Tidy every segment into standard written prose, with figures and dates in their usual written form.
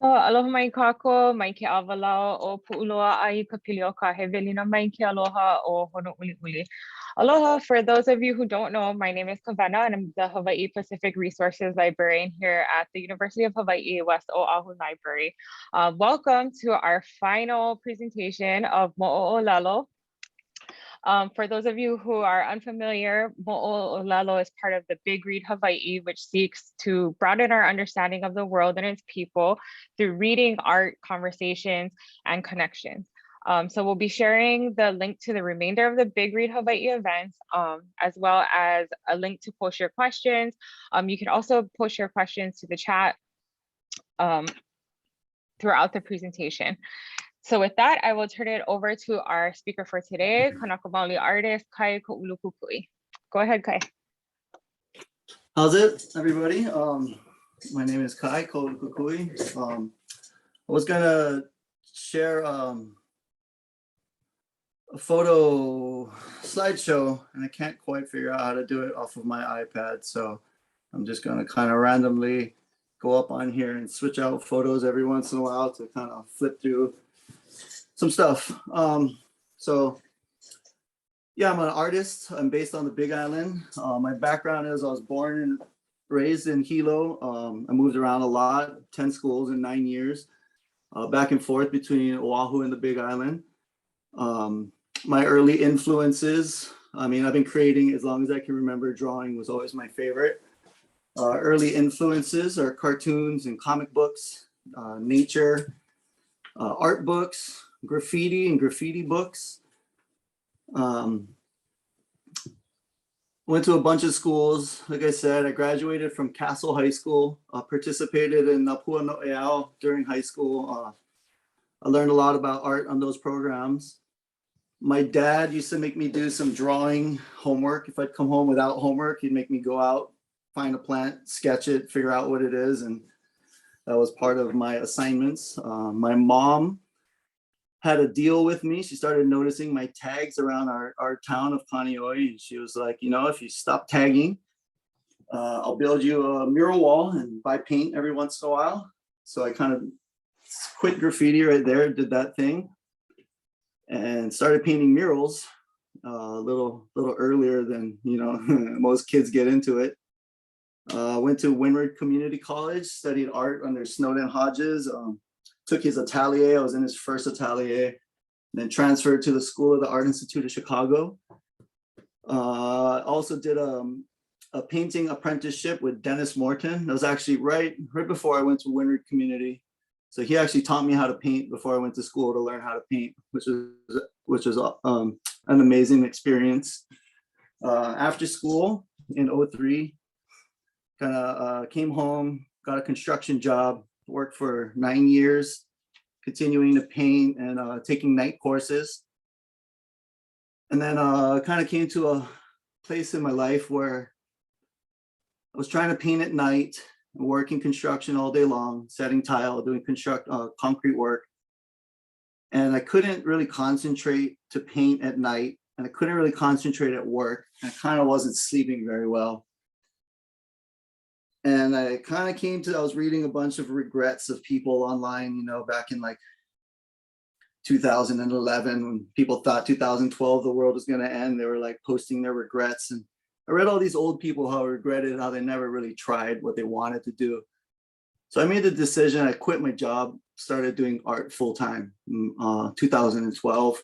Aloha mai kako, mai ke awalao o pu'uloa ai ka pili o ka hevelina mai ke aloha o Honouliuli. Aloha, for those of you who don't know, my name is Kavenna and I'm the Hawaii Pacific Resources Librarian here at the University of Hawaii West Oahu Library. Welcome to our final presentation of Mo'o ʻŌlelo. For those of you who are unfamiliar, Mo'o ʻŌlelo is part of the Big Read Hawaii, which seeks to broaden our understanding of the world and its people through reading, art, conversations, and connections. So we'll be sharing the link to the remainder of the Big Read Hawaii events, as well as a link to post your questions. You can also post your questions to the chat throughout the presentation. So with that, I will turn it over to our speaker for today, Kanaka Maoli artist, Kaiʻili Kaulukukui. Go ahead, Kai. How's it, everybody? My name is Kaiʻili Kaulukukui. I was gonna share a photo slideshow, and I can't quite figure out how to do it off of my iPad. So I'm just gonna kind of randomly go up on here and switch out photos every once in a while to kind of flip through some stuff. So yeah, I'm an artist. I'm based on the Big Island. My background is I was born and raised in Hilo. I moved around a lot, 10 schools in 9 years, back and forth between Oahu and the Big Island. My early influences, I mean, I've been creating as long as I can remember. Drawing was always my favorite. Early influences are cartoons and comic books, nature, art books, graffiti and graffiti books. Went to a bunch of schools. Like I said, I graduated from Castle High School, participated in Hana Noʻeau during high school. I learned a lot about art on those programs. My dad used to make me do some drawing homework. If I'd come home without homework, he'd make me go out, find a plant, sketch it, figure out what it is. And that was part of my assignments. My mom had a deal with me. She started noticing my tags around our town of Kaneohe, and she was like, you know, if you stop tagging, I'll build you a mural wall and buy paint every once in a while. So I kind of quit graffiti right there, did that thing, and started painting murals a little earlier than, you know, most kids get into it. Went to Windward Community College, studied art under Snowden Hodges. Took his atelier. I was in his first atelier, then transferred to the School of the Art Institute of Chicago. Also did a painting apprenticeship with Dennis Morton. That was actually right before I went to Windward Community. So he actually taught me how to paint before I went to school to learn how to paint, which was an amazing experience. After school in '03, kind of came home, got a construction job. Worked for 9 years, continuing to paint and taking night courses. And then kind of came to a place in my life where I was trying to paint at night, working construction all day long, setting tile, doing concrete work. And I couldn't really concentrate to paint at night, and I couldn't really concentrate at work. I kind of wasn't sleeping very well. And I kind of came to, I was reading a bunch of regrets of people online, you know, back in like 2011, when people thought 2012 the world was going to end. They were like posting their regrets. And I read all these old people how regretted how they never really tried what they wanted to do. So I made the decision. I quit my job, started doing art full time in 2012.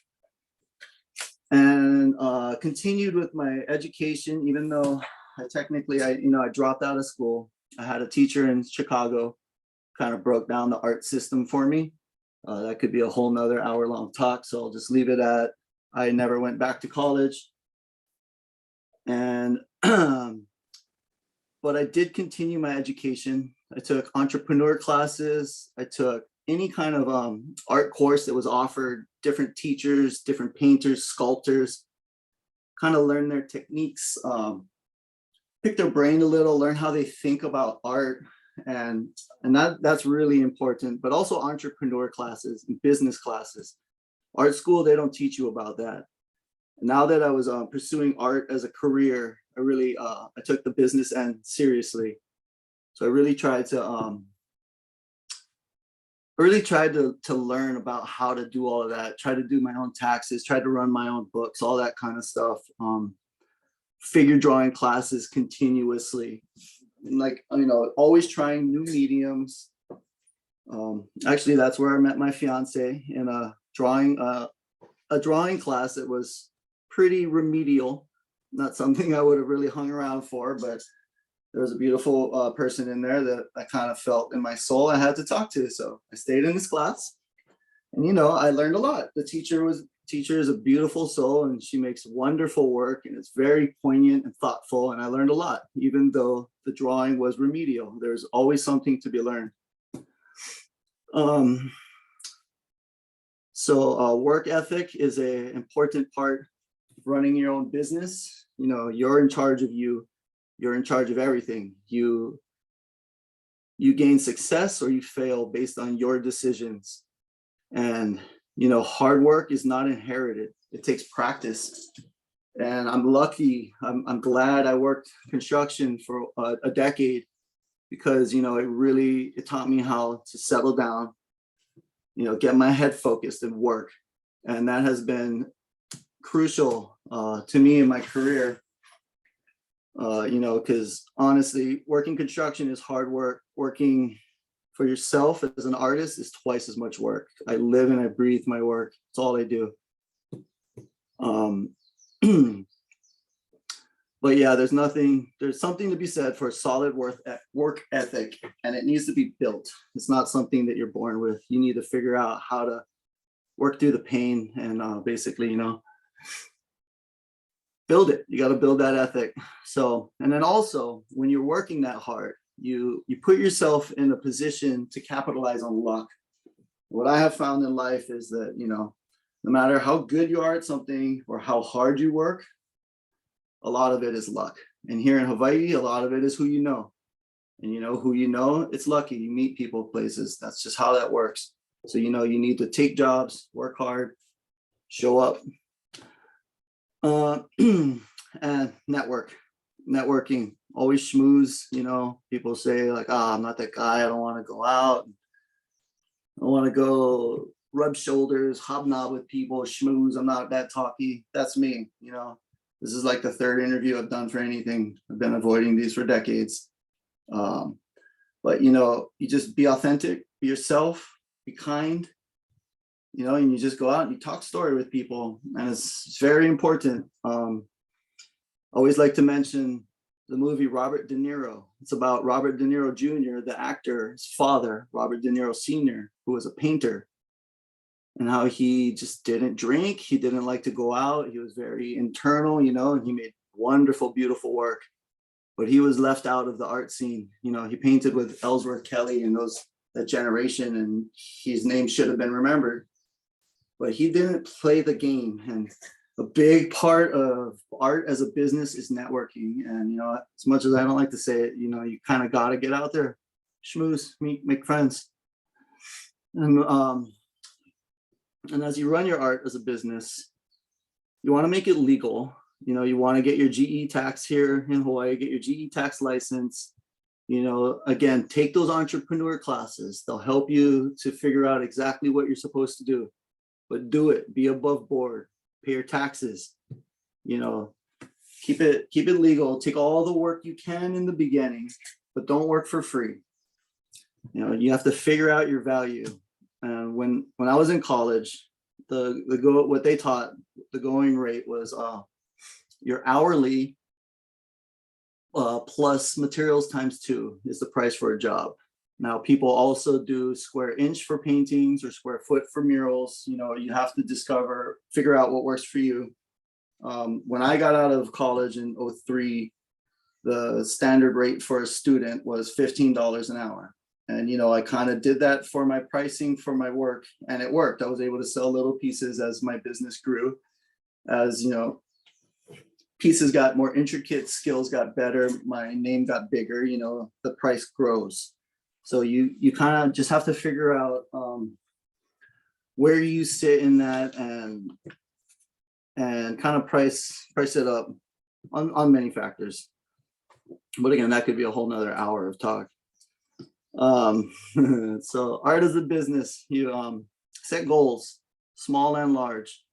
And continued with my education, even though I dropped out of school. I had a teacher in Chicago, kind of broke down the art system for me. That could be a whole nother hour-long talk, so I'll just leave it at, I never went back to college. And, but I did continue my education. I took entrepreneur classes. I took any kind of art course that was offered, different teachers, different painters, sculptors, kind of learn their techniques, pick their brain a little, learn how they think about art. And that's really important, but also entrepreneur classes and business classes. Art school, they don't teach you about that. Now that I was pursuing art as a career, I took the business end seriously. So I really tried to really tried to learn about how to do all of that, try to do my own taxes, try to run my own books, all that kind of stuff. Figure drawing classes continuously, and like, you know, always trying new mediums. Actually, that's where I met my fiance, in a drawing class that was pretty remedial, not something I would have really hung around for, but there was a beautiful person in there that I kind of felt in my soul I had to talk to. So I stayed in this class, and, you know, I learned a lot. The teacher is a beautiful soul, and she makes wonderful work, and it's very poignant and thoughtful. And I learned a lot, even though the drawing was remedial. There's always something to be learned. So work ethic is an important part of running your own business. You know, you're in charge of you. You're in charge of everything. You gain success or you fail based on your decisions. And, you know, hard work is not inherited. It takes practice. And I'm lucky. I'm glad I worked construction for a decade, because, you know, it taught me how to settle down, you know, get my head focused and work. And that has been crucial to me in my career. You know, because honestly, working construction is hard work. Working for yourself as an artist is twice as much work. I live and I breathe my work. It's all I do. But yeah, there's something to be said for a solid work ethic, and it needs to be built. It's not something that you're born with. You need to figure out how to work through the pain and basically, you know, build it. You got to build that ethic. So, and then also when you're working that hard, you put yourself in a position to capitalize on luck. What I have found in life is that, you know, no matter how good you are at something or how hard you work, a lot of it is luck. And here in Hawaii, a lot of it is who you know. And, you know, who you know, it's lucky. You meet people places. That's just how that works. So, you know, you need to take jobs, work hard, show up. And networking, always schmooze. You know, people say like, I'm not that guy. I don't want to go out. I want to go rub shoulders, hobnob with people, schmooze. I'm not that talky. That's me. You know, this is like the third interview I've done for anything. I've been avoiding these for decades. But, you know, you just be authentic, be yourself, be kind, you know, and you just go out and you talk story with people. And it's very important. I always like to mention the movie Robert De Niro. It's about Robert De Niro Jr., the actor, his father, Robert De Niro Sr., who was a painter, and how he just didn't drink. He didn't like to go out. He was very internal, you know, and he made wonderful, beautiful work. But he was left out of the art scene. You know, he painted with Ellsworth Kelly and that generation, and his name should have been remembered. But he didn't play the game. And a big part of art as a business is networking. And, you know, as much as I don't like to say it, you know, you kind of got to get out there, schmooze, meet, make friends. And as you run your art as a business, you want to make it legal. You know, you want to get your GE tax here in Hawaii, get your GE tax license. You know, again, take those entrepreneur classes. They'll help you to figure out exactly what you're supposed to do. But do it, be above board, pay your taxes, you know, keep it legal, take all the work you can in the beginning, but don't work for free. You know, you have to figure out your value. And when I was in college, what they taught, the going rate was your hourly plus materials times 2 is the price for a job. Now, people also do square inch for paintings or square foot for murals. You know, you have to figure out what works for you. When I got out of college in 2003, the standard rate for a student was $15 an hour. And, you know, I kind of did that for my pricing for my work, and it worked. I was able to sell little pieces as my business grew. As, you know, pieces got more intricate, skills got better, my name got bigger, you know, the price grows. So you kind of just have to figure out where you sit in that and kind of price it up on many factors. But again, that could be a whole nother hour of talk. So art is a business. You set goals, small and large.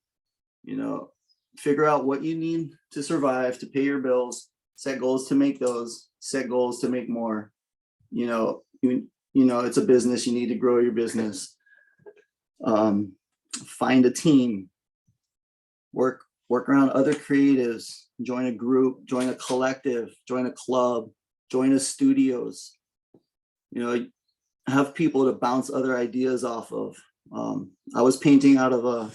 You know, figure out what you need to survive, to pay your bills, set goals to make those, set goals to make more. You know, it's a business, you need to grow your business. Find a team, work around other creatives, join a group, join a collective, join a club, join a studios. You know, have people to bounce other ideas off of. I was painting out of a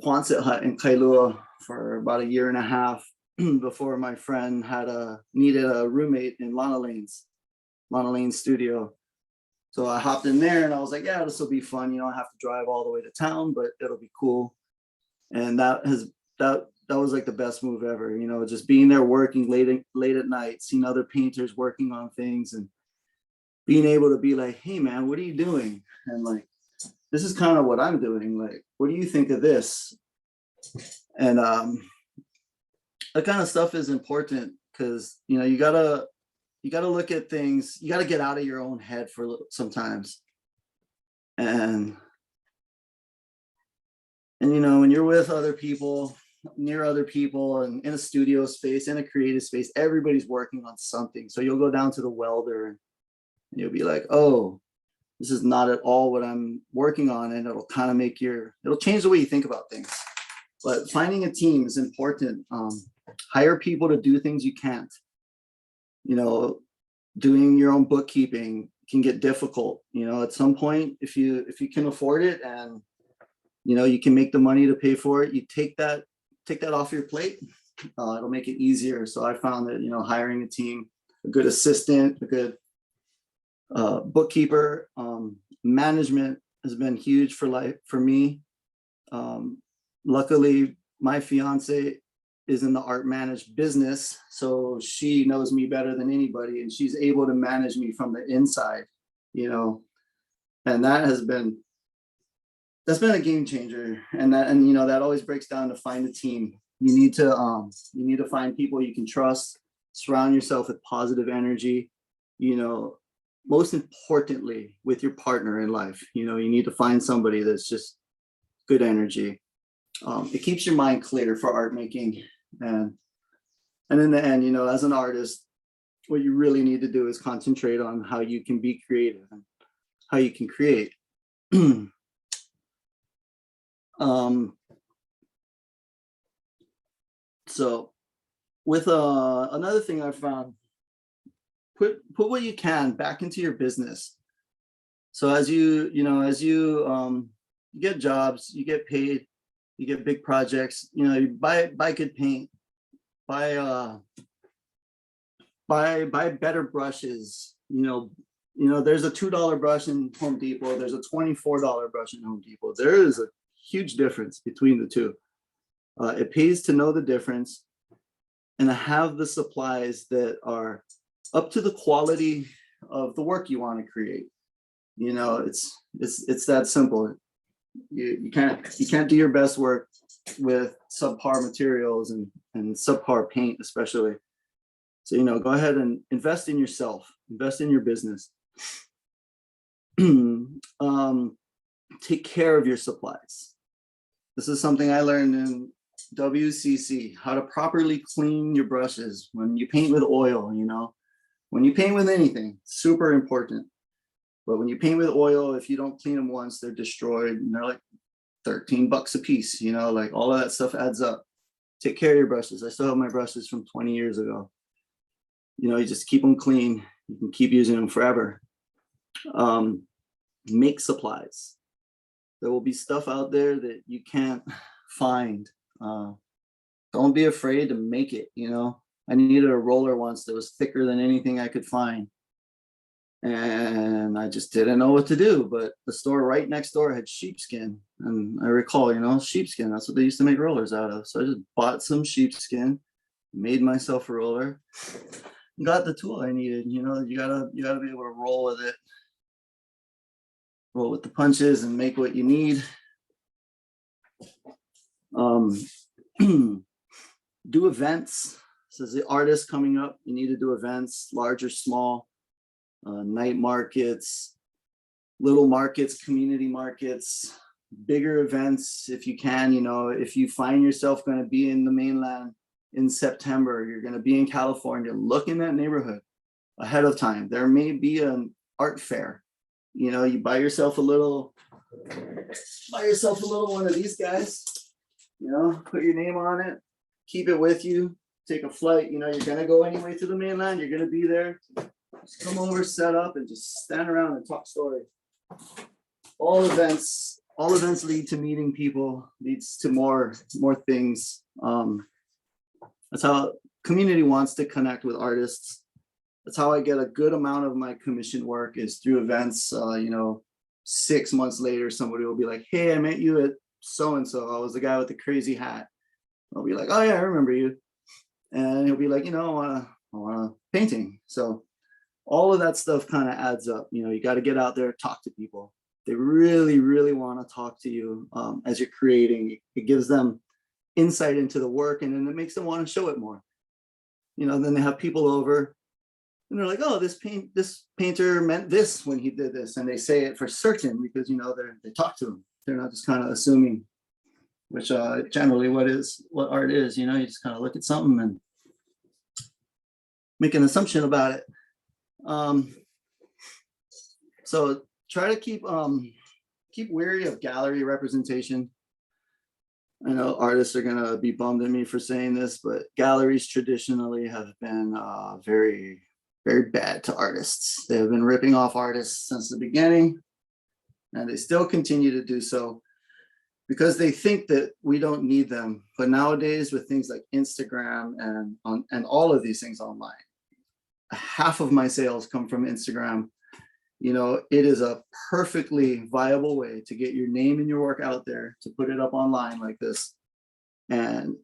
Quonset hut in Kailua for about 1.5 years before my friend needed a roommate in Lana Lane's studio. So I hopped in there and I was like, yeah, this will be fun. You know, I have to drive all the way to town, but it'll be cool. And that was like the best move ever. You know, just being there working late at night, seeing other painters working on things and being able to be like, hey man, what are you doing? And like, this is kind of what I'm doing. Like, what do you think of this? And that kind of stuff is important because, you know, you gotta look at things, you gotta get out of your own head for sometimes. And you know, when you're with other people, near other people, and in a studio space, in a creative space, everybody's working on something. So you'll go down to the welder and you'll be like, oh, this is not at all what I'm working on. And it'll kind of it'll change the way you think about things. But finding a team is important. Hire people to do things you can't. You know, doing your own bookkeeping can get difficult. You know, at some point, if you can afford it and, you know, you can make the money to pay for it, you take that off your plate. It'll make it easier. So I found that, you know, hiring a team, a good assistant, a good bookkeeper, management has been huge for me. Luckily, my fiance is in the art managed business, so she knows me better than anybody, and she's able to manage me from the inside, you know, and that's been a game changer. And you know, that always breaks down to find a team. You need to find people you can trust, surround yourself with positive energy, you know, most importantly with your partner in life. You know, you need to find somebody that's just good energy. It keeps your mind clear for art making. And in the end, you know, as an artist, what you really need to do is concentrate on how you can be creative and how you can create. So with another thing I found, put what you can back into your business. So as you get jobs, you get paid, you get big projects, you know, you buy good paint, buy better brushes. You know, there's a $2 brush in Home Depot, there's a $24 brush in Home Depot. There is a huge difference between the two. It pays to know the difference and to have the supplies that are up to the quality of the work you want to create. You know, it's that simple. You can't do your best work with subpar materials and subpar paint, especially. So, you know, go ahead and invest in yourself, invest in your business. Take care of your supplies. This is something I learned in WCC, how to properly clean your brushes when you paint with oil. You know, when you paint with anything, super important. But when you paint with oil, if you don't clean them once, they're destroyed, and they're like $13 a piece. You know, like all of that stuff adds up. Take care of your brushes. I still have my brushes from 20 years ago. You know, you just keep them clean. You can keep using them forever. Make supplies. There will be stuff out there that you can't find. Don't be afraid to make it. You know, I needed a roller once that was thicker than anything I could find. And I just didn't know what to do, but the store right next door had sheepskin. And I recall, you know, sheepskin, that's what they used to make rollers out of. So I just bought some sheepskin, made myself a roller, got the tool I needed. You know, you gotta be able to roll with it, roll with the punches and make what you need. Do events. So as the artist coming up, you need to do events, large or small. night markets, little markets, community markets, bigger events if you can. You know, if you find yourself going to be in the mainland in September, you're going to be in California, look in that neighborhood ahead of time. There may be an art fair. You know, you buy yourself a little one of these guys, you know, put your name on it, keep it with you, take a flight. You know, you're going to go anyway to the mainland, you're going to be there. Just come over, set up, and just stand around and talk story. All events lead to meeting people, leads to more things. That's how community wants to connect with artists. That's how I get a good amount of my commission work, is through events. You know, 6 months later, somebody will be like, hey, I met you at so-and-so. I was the guy with the crazy hat. I'll be like, oh yeah, I remember you. And he'll be like, you know, I want a painting. So all of that stuff kind of adds up. You know, you got to get out there, talk to people. They really, really want to talk to you as you're creating. It gives them insight into the work, and then it makes them want to show it more. You know, then they have people over and they're like, oh, this painter meant this when he did this. And they say it for certain because, you know, they talk to them. They're not just kind of assuming, which generally what art is. You know, you just kind of look at something and make an assumption about it. So try to keep wary of gallery representation. I know artists are gonna be bummed at me for saying this, but galleries traditionally have been very, very bad to artists. They have been ripping off artists since the beginning, and they still continue to do so because they think that we don't need them. But nowadays, with things like Instagram and all of these things online, half of my sales come from Instagram. You know, it is a perfectly viable way to get your name and your work out there, to put it up online like this. And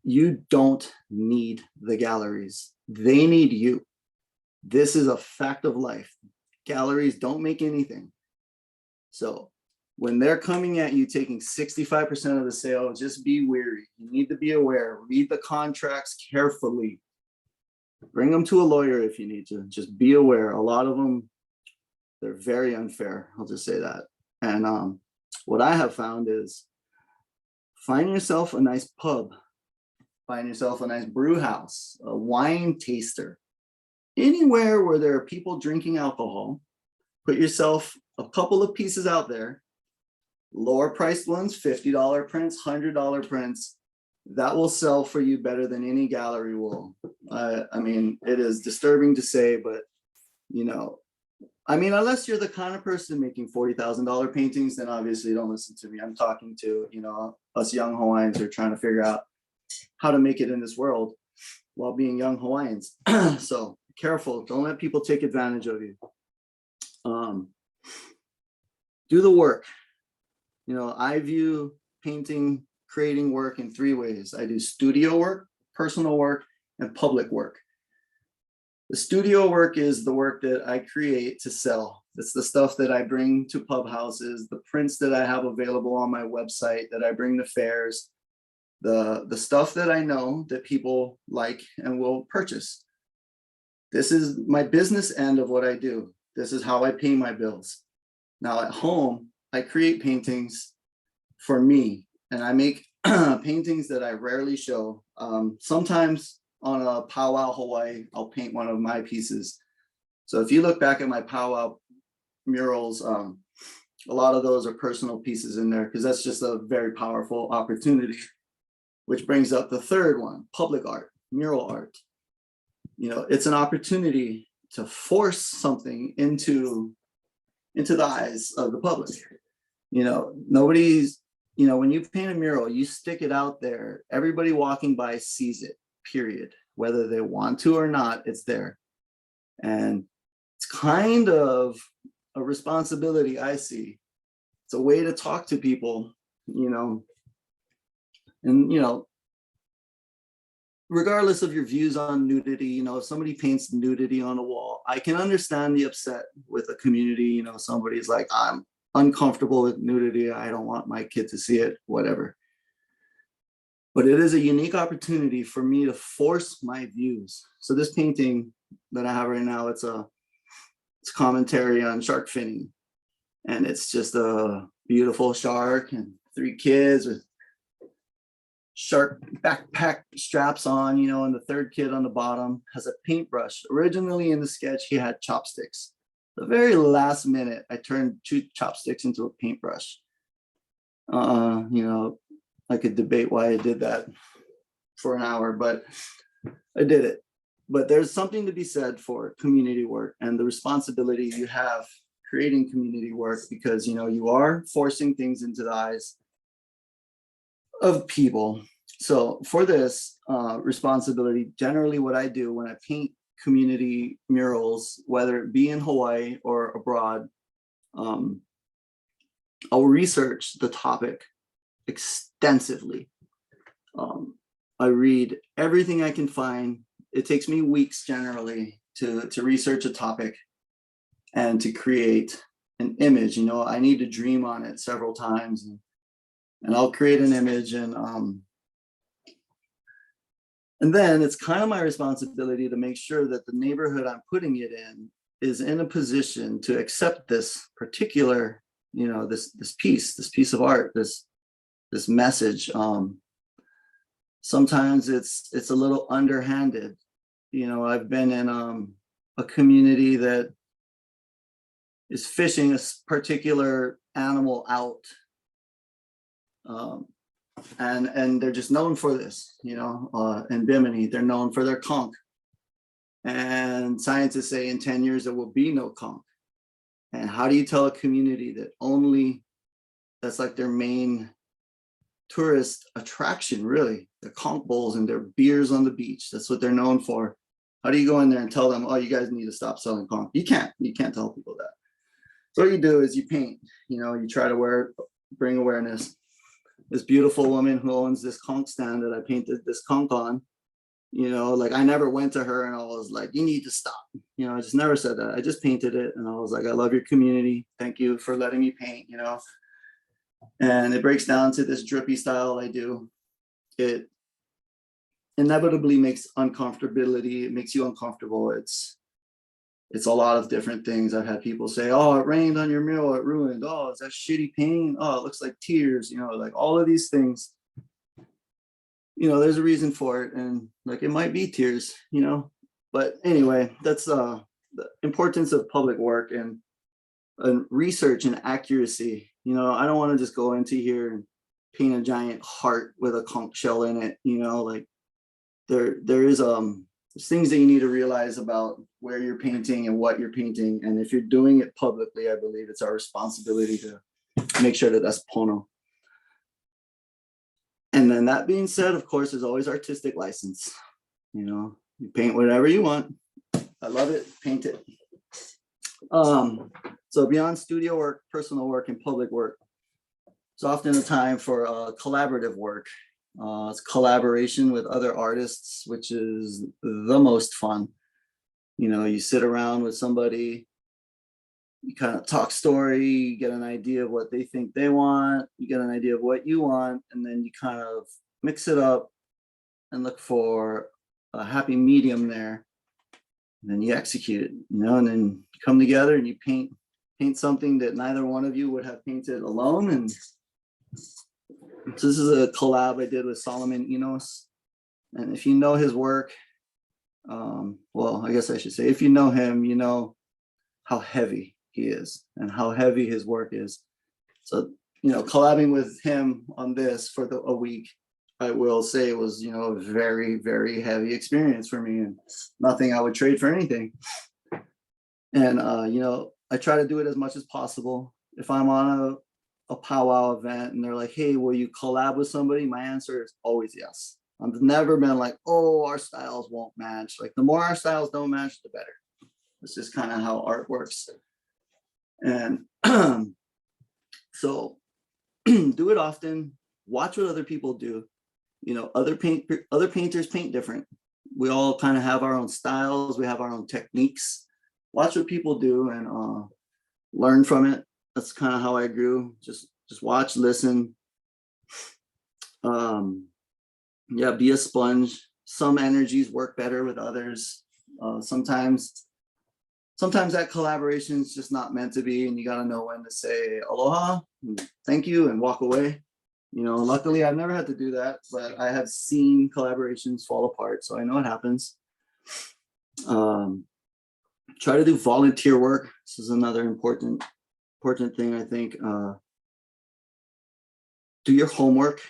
you don't need the galleries. They need you. This is a fact of life. Galleries don't make anything. So when they're coming at you, taking 65% of the sale, just be wary. You need to be aware. Read the contracts carefully. Bring them to a lawyer if you need to. Just be aware. A lot of them, they're very unfair. I'll just say that. And what I have found is, find yourself a nice pub, find yourself a nice brew house, a wine taster, anywhere where there are people drinking alcohol. Put yourself a couple of pieces out there, lower priced ones, $50 prints, $100 prints. That will sell for you better than any gallery will. I mean, it is disturbing to say, but you know, I mean, unless you're the kind of person making $40,000 paintings, then obviously don't listen to me. I'm talking to, you know, us young Hawaiians who are trying to figure out how to make it in this world while being young Hawaiians. So be careful. Don't let people take advantage of you. Do the work. You know, I view painting, creating work in 3 ways. I do studio work, personal work, and public work. The studio work is the work that I create to sell. It's the stuff that I bring to pub houses, the prints that I have available on my website that I bring to fairs, the stuff that I know that people like and will purchase. This is my business end of what I do. This is how I pay my bills. Now at home, I create paintings for me, and I make paintings that I rarely show. Sometimes on a powwow Hawaii, I'll paint one of my pieces. So if you look back at my powwow murals, a lot of those are personal pieces in there, because that's just a very powerful opportunity. Which brings up the third one, public art, mural art. You know, it's an opportunity to force something into the eyes of the public. You know, nobody's, you know, when you paint a mural, you stick it out there, everybody walking by sees it, period. Whether they want to or not, it's there. And it's kind of a responsibility I see. It's a way to talk to people, you know, and, you know, regardless of your views on nudity, you know, if somebody paints nudity on a wall, I can understand the upset with a community. You know, somebody's like, I'm uncomfortable with nudity, I don't want my kid to see it, whatever. But it is a unique opportunity for me to force my views. So this painting that I have right now, it's a It's commentary on shark finning. And it's just a beautiful shark and 3 kids with shark backpack straps on, you know, and the 3rd kid on the bottom has a paintbrush. Originally in the sketch, he had chopsticks. The very last minute, I turned 2 chopsticks into a paintbrush. You know, I could debate why I did that for an hour, but I did it. But there's something to be said for community work and the responsibility you have creating community work, because, you know, you are forcing things into the eyes of people. So for this responsibility, generally what I do when I paint community murals, whether it be in Hawaii or abroad, I'll research the topic extensively. I read everything I can find. It takes me weeks generally to research a topic and to create an image. You know, I need to dream on it several times, and I'll create an image, and then it's kind of my responsibility to make sure that the neighborhood I'm putting it in is in a position to accept this particular, you know, this piece of art, this message. Sometimes it's a little underhanded. You know, I've been in a community that is fishing a particular animal out. And they're just known for this, you know, in Bimini, they're known for their conch. And scientists say in 10 years, there will be no conch. And how do you tell a community that that's like their main tourist attraction, really, the conch bowls and their beers on the beach? That's what they're known for. How do you go in there and tell them, oh, you guys need to stop selling conch? You can't tell people that. So what you do is you paint, you know, you try to bring awareness. This beautiful woman who owns this conch stand that I painted this conch on, you know, like I never went to her and I was like, you need to stop. You know, I just never said that. I just painted it and I was like, I love your community. Thank you for letting me paint, you know. And it breaks down to this drippy style I do. It inevitably makes uncomfortability. It makes you uncomfortable. It's a lot of different things. I've had people say, oh, it rained on your mural, it ruined. Oh, is that shitty paint? Oh, it looks like tears, you know, like all of these things. You know, there's a reason for it. And like, it might be tears, you know, but anyway, that's the importance of public work and research and accuracy. You know, I don't want to just go into here and paint a giant heart with a conch shell in it, you know, like there's things that you need to realize about where you're painting and what you're painting. And if you're doing it publicly, I believe it's our responsibility to make sure that that's pono. And then that being said, of course, there's always artistic license. You know, you paint whatever you want. I love it, paint it. So beyond studio work, personal work, and public work, it's often a time for collaborative work. It's collaboration with other artists, which is the most fun. You know, you sit around with somebody, you kind of talk story, you get an idea of what they think they want, you get an idea of what you want, and then you kind of mix it up and look for a happy medium there. And then you execute it, you know, and then you come together and you paint something that neither one of you would have painted alone. And so this is a collab I did with Solomon Enos. And if you know his work, well, I guess I should say, if you know him, you know how heavy he is and how heavy his work is. So, you know, collabing with him on this for a week, I will say was, you know, a very, very heavy experience for me and nothing I would trade for anything. And, you know, I try to do it as much as possible. If I'm on a powwow event and they're like, hey, will you collab with somebody? My answer is always yes. I've never been like, oh, our styles won't match. Like the more our styles don't match, the better. It's just kind of how art works. And so do it often, watch what other people do. You know, other painters paint different. We all kind of have our own styles. We have our own techniques. Watch what people do and learn from it. That's kind of how I grew. Just watch, listen. Yeah, be a sponge. Some energies work better with others. Sometimes sometimes that collaboration is just not meant to be, and you got to know when to say aloha, thank you, and walk away. You know, luckily I've never had to do that, but I have seen collaborations fall apart, so I know it happens. Try to do volunteer work. This is another important thing, I think. Do your homework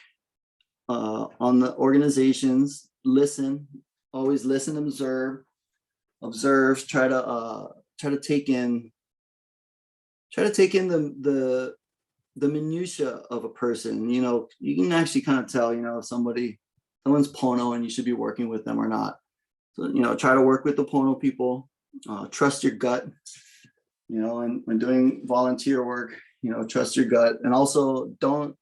on the organizations. Listen, always listen, observe. Try to take in the minutia of a person. You know, you can actually kind of tell, you know, if someone's Pono and you should be working with them or not. So, you know, try to work with the Pono people. Trust your gut. You know, and when doing volunteer work, you know, trust your gut, and also don't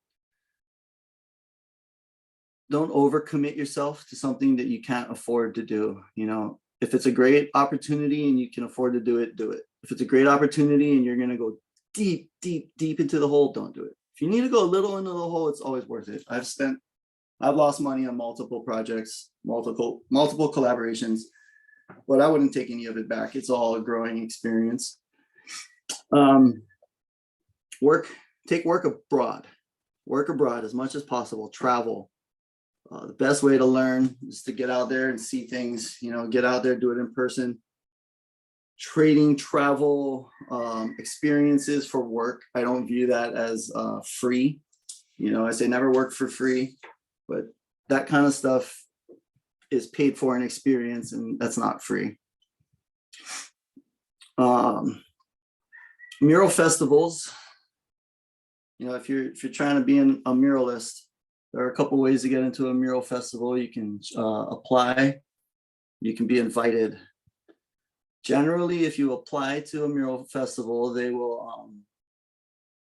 overcommit yourself to something that you can't afford to do. You know, if it's a great opportunity and you can afford to do it, do it. If it's a great opportunity and you're going to go deep into the hole, don't do it. If you need to go a little into the hole, it's always worth it. I've lost money on multiple projects, multiple collaborations, but I wouldn't take any of it back. It's all a growing experience. Take work abroad. Work abroad as much as possible. Travel. The best way to learn is to get out there and see things. You know, get out there, do it in person. Trading travel experiences for work, I don't view that as free. You know, I say never work for free, but that kind of stuff is paid for an experience, and that's not free. Mural festivals. You know, if you're trying to be a muralist, there are a couple ways to get into a mural festival. You can apply. You can be invited. Generally, if you apply to a mural festival,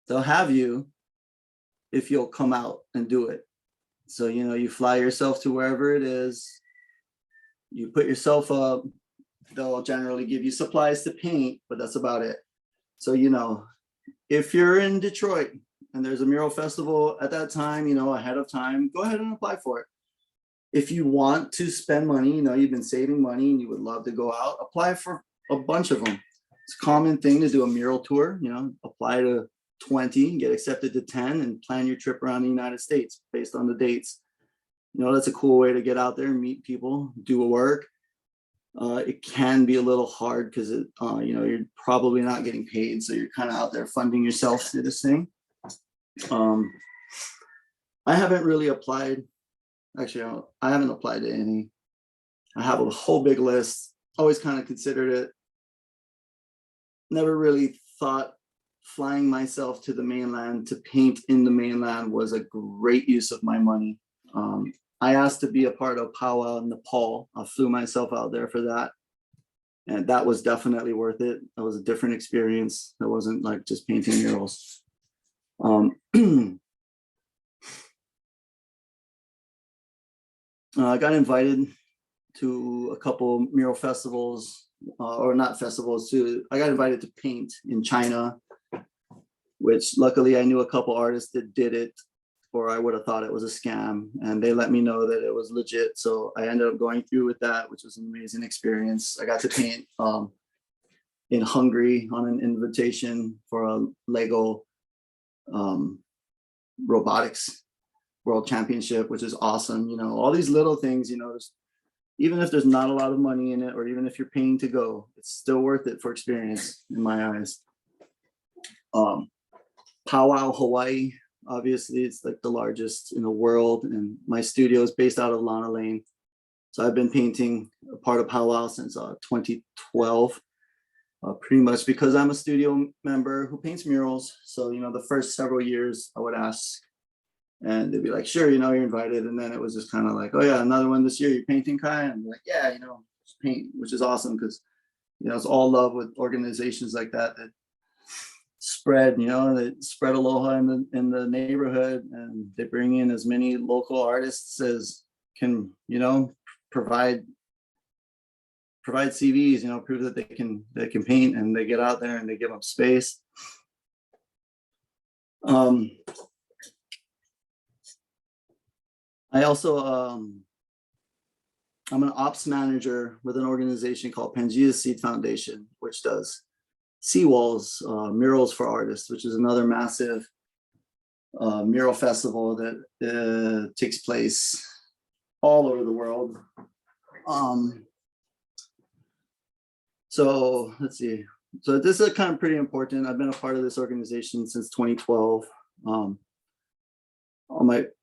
they'll have you if you'll come out and do it. So, you know, you fly yourself to wherever it is, you put yourself up, they'll generally give you supplies to paint, but that's about it. So, you know, if you're in Detroit and there's a mural festival at that time, you know, ahead of time, go ahead and apply for it. If you want to spend money, you know, you've been saving money and you would love to go out, apply for a bunch of them. It's a common thing to do a mural tour, you know, apply to 20, get accepted to 10, and plan your trip around the United States based on the dates. You know, that's a cool way to get out there and meet people, do a work. It can be a little hard because you know, you're probably not getting paid, so you're kind of out there funding yourself to this thing. I haven't really applied. Actually, I haven't applied to any. I have a whole big list. Always kind of considered it. Never really thought flying myself to the mainland to paint in the mainland was a great use of my money. I asked to be a part of powwow in Nepal. I flew myself out there for that, and that was definitely worth it. That was a different experience. It wasn't like just painting murals. I got invited to a couple mural festivals, or not festivals, I got invited to paint in China, which luckily I knew a couple artists that did it, or I would have thought it was a scam, and they let me know that it was legit. So I ended up going through with that, which was an amazing experience. I got to paint in Hungary on an invitation for a Lego robotics world championship, which is awesome. You know, all these little things, you know, even if there's not a lot of money in it, or even if you're paying to go, it's still worth it for experience in my eyes. Powwow, Hawaii, obviously it's like the largest in the world, and my studio is based out of Lana Lane. So I've been painting a part of powwow since 2012, pretty much because I'm a studio member who paints murals. So, you know, the first several years I would ask, and they'd be like, sure, you know, you're invited. And then it was just kind of like, oh yeah, another one this year, you're painting, Kai? And I'm like, yeah, you know, just paint, which is awesome because, you know, it's all love with organizations like that that spread, you know, they spread aloha in the neighborhood, and they bring in as many local artists as can, you know, provide CVs, you know, prove that they can paint, and they get out there and they give them space. I also I'm an ops manager with an organization called Pangea Seed Foundation, which does seawalls, murals for artists, which is another massive mural festival that takes place all over the world. So let's see. So this is kind of pretty important. I've been a part of this organization since 2012.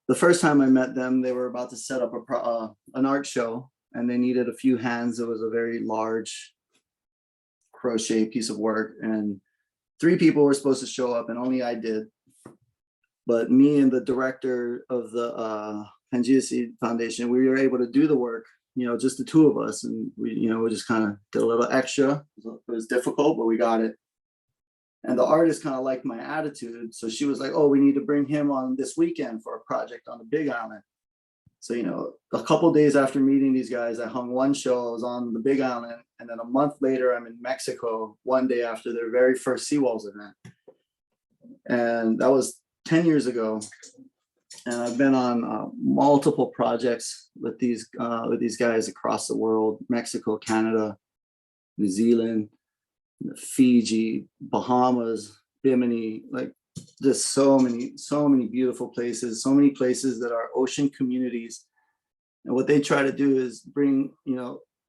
The first time I met them, they were about to set up an art show, and they needed a few hands. It was a very large crochet piece of work, and 3 people were supposed to show up, and only I did. But me and the director of the Pangea Seed Foundation, we were able to do the work, just the 2 of us, and we just kind of did a little extra. It was difficult, but we got it. And the artist kind of liked my attitude, so she was like, "Oh, we need to bring him on this weekend for a project on the Big Island." So, a couple days after meeting these guys, I hung one show. I was on the Big Island, and then a month later, I'm in Mexico, one day after their very first Seawalls event. And that was 10 years ago. And I've been on multiple projects with these guys across the world: Mexico, Canada, New Zealand, Fiji, Bahamas, Bimini, like just so many beautiful places, so many places that are ocean communities. And what they try to do is bring,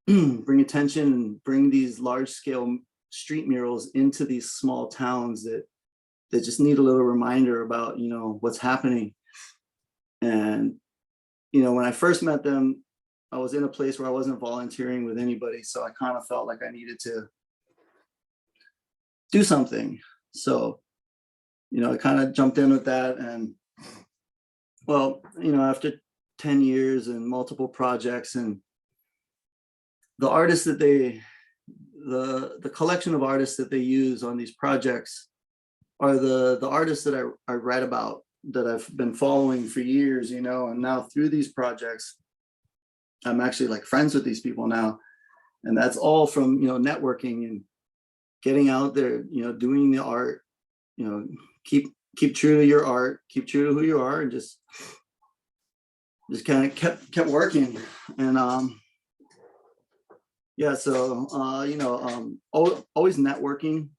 bring attention and bring these large scale street murals into these small towns that just need a little reminder about, what's happening. And, when I first met them, I was in a place where I wasn't volunteering with anybody. So I kind of felt like I needed to do something. So, I kind of jumped in with that. And well, after 10 years and multiple projects, and the artists that the collection of artists that they use on these projects are the artists that I read about, that I've been following for years, and now through these projects, I'm actually like friends with these people now. And that's all from, networking and getting out there, doing the art, keep true to your art, keep true to who you are, and just kind of kept working. And yeah, so always networking.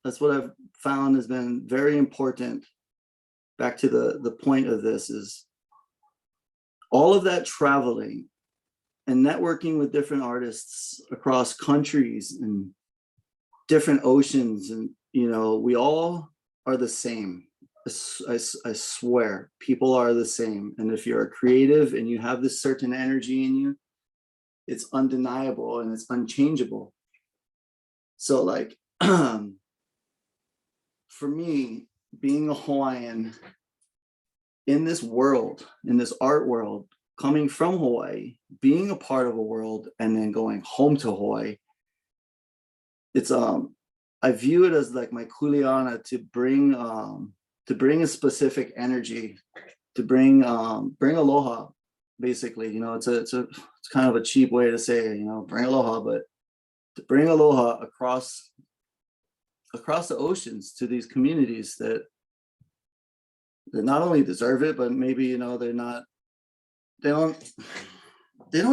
That's what I've found has been very important. Back to the point of this is all of that traveling and networking with different artists across countries and different oceans, and we all are the same. I swear, people are the same. And if you're a creative and you have this certain energy in you, it's undeniable and it's unchangeable. So like for me, being a Hawaiian in this world, in this art world, coming from Hawaii, being a part of a world, and then going home to Hawaii, it's I view it as like my kuleana to bring a specific energy, to bring aloha, basically. It's kind of a cheap way to say it, bring aloha, but to bring aloha across the oceans to these communities that not only deserve it, but maybe they don't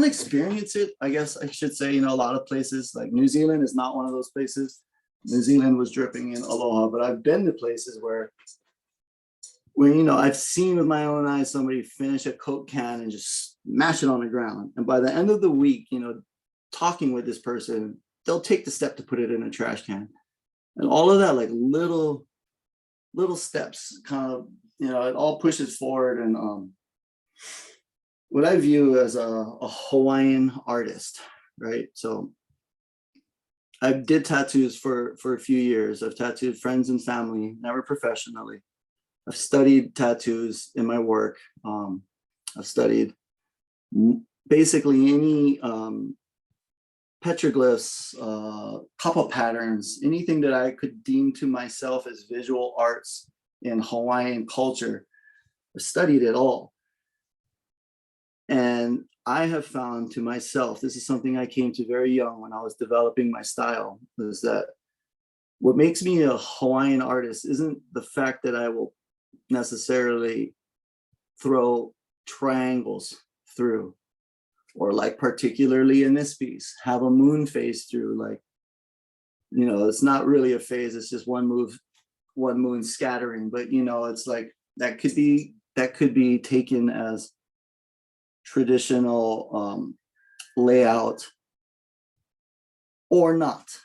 experience it. I guess I should say, a lot of places like New Zealand is not one of those places. New Zealand was dripping in aloha, but I've been to places where I've seen with my own eyes somebody finish a Coke can and just smash it on the ground. And by the end of the week, talking with this person, they'll take the step to put it in a trash can. And all of that, like little steps, kind of, it all pushes forward. And what I view as a Hawaiian artist, right? So I did tattoos for a few years. I've tattooed friends and family, never professionally. I've studied tattoos in my work. I've studied basically any petroglyphs, kapa patterns, anything that I could deem to myself as visual arts in Hawaiian culture. I've studied it all. And I have found to myself, this is something I came to very young when I was developing my style, is that what makes me a Hawaiian artist isn't the fact that I will necessarily throw triangles through, or like particularly in this piece, have a moon phase through, like, you know, it's not really a phase, it's just one moon scattering, but you know, it's like that could be taken as traditional layout or not.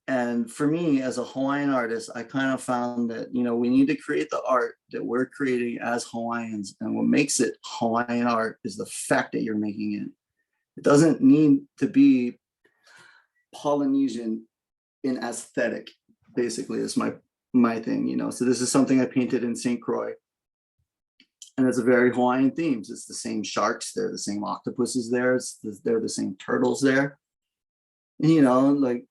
And for me, as a Hawaiian artist, I kind of found that, you know, we need to create the art that we're creating as Hawaiians. And what makes it Hawaiian art is the fact that you're making it. It doesn't need to be Polynesian in aesthetic, basically, is my thing, you know. So this is something I painted in St. Croix. And it's a very Hawaiian themes. It's the same sharks, they're the same octopuses there, they're the same turtles there. And, you know, like,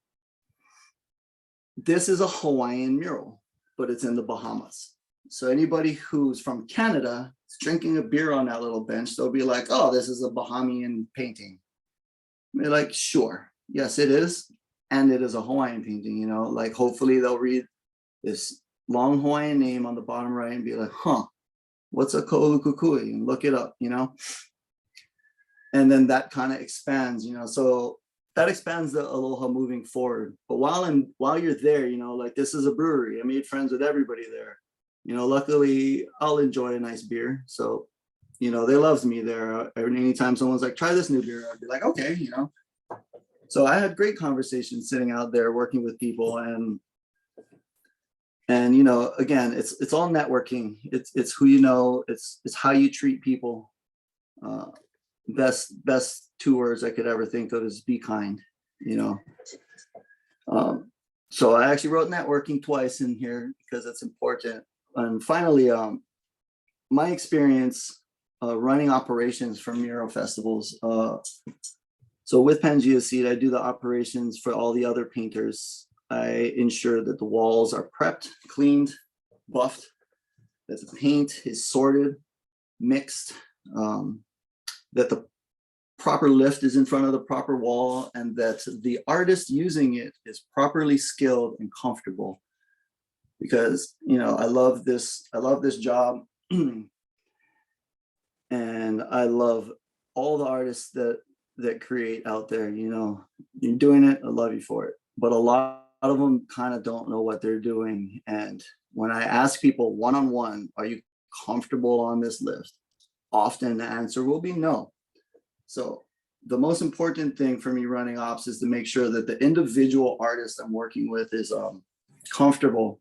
this is a Hawaiian mural, but it's in the Bahamas. So anybody who's from Canada is drinking a beer on that little bench, they'll be like, oh, this is a Bahamian painting. And they're like, sure, yes, it is. And it is a Hawaiian painting, you know, like hopefully they'll read this long Hawaiian name on the bottom right and be like, huh, what's a Kaulukukui? And look it up, you know? And then that kind of expands, you know, so that expands the aloha moving forward. But while you're there, you know, like, this is a brewery. I made friends with everybody there. You know, luckily I'll enjoy a nice beer. So, you know, they loved me there. Anytime someone's like, try this new beer, I'd be like, okay, you know. So I had great conversations sitting out there working with people, and you know, again, it's all networking. It's who you know, it's how you treat people. Best 2 words I could ever think of is be kind, you know. So I actually wrote networking twice in here because it's important. And finally, my experience running operations for mural festivals. So with Pangea Seed, I do the operations for all the other painters. I ensure that the walls are prepped, cleaned, buffed, that the paint is sorted, mixed, that the proper lift is in front of the proper wall, and that the artist using it is properly skilled and comfortable. Because, you know, I love this job. And I love all the artists that create out there. You know, you're doing it, I love you for it. But a lot of them kind of don't know what they're doing. And when I ask people one-on-one, are you comfortable on this lift? Often the answer will be no. So the most important thing for me running ops is to make sure that the individual artist I'm working with is comfortable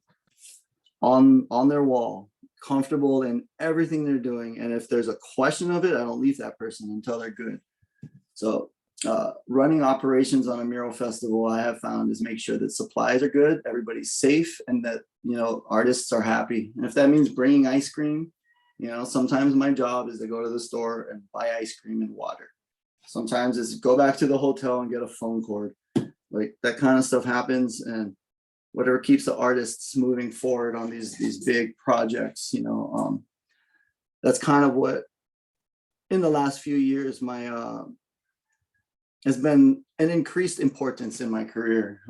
on their wall, comfortable in everything they're doing. And if there's a question of it, I don't leave that person until they're good. So running operations on a mural festival, I have found, is make sure that supplies are good, everybody's safe, and that, you know, artists are happy. And if that means bringing ice cream, you know, sometimes my job is to go to the store and buy ice cream and water. Sometimes it's go back to the hotel and get a phone cord. Like, that kind of stuff happens, and whatever keeps the artists moving forward on these big projects, you know. That's kind of what in the last few years my has been an increased importance in my career,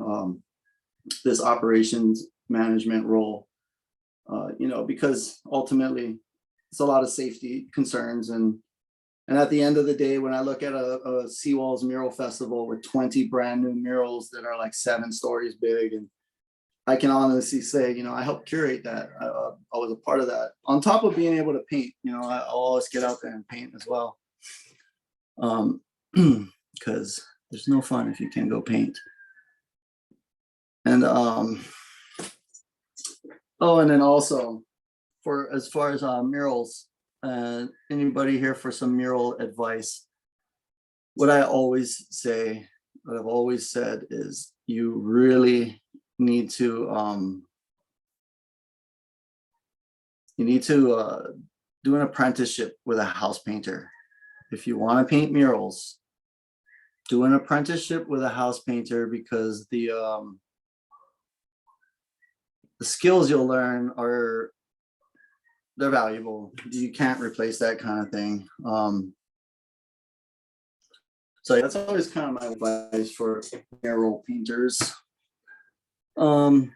this operations management role, you know, because ultimately it's a lot of safety concerns. And at the end of the day, when I look at a Seawalls mural festival with 20 brand new murals that are like 7 stories big, and I can honestly say, you know, I helped curate that. I was a part of that. On top of being able to paint, you know, I'll always get out there and paint as well. Because there's no fun if you can't go paint. And oh, and then also, for as far as murals, anybody here for some mural advice? What I always say, what I've always said is, you really need to do an apprenticeship with a house painter. If you want to paint murals, do an apprenticeship with a house painter, because the skills you'll learn they're valuable. You can't replace that kind of thing. So that's always kind of my advice for mural painters. And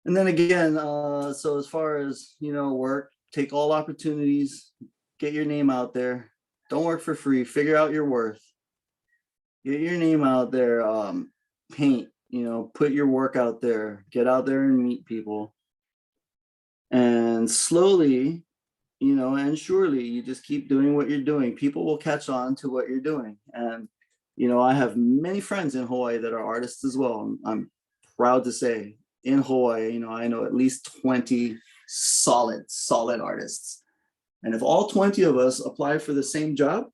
then again, so as far as, you know, work, take all opportunities, get your name out there. Don't work for free. Figure out your worth. Get your name out there. Paint, put your work out there. Get out there and meet people. And slowly, and surely you just keep doing what you're doing. People will catch on to what you're doing. And, I have many friends in Hawaii that are artists as well. I'm proud to say in Hawaii, I know at least 20 solid artists. And if all 20 of us apply for the same job,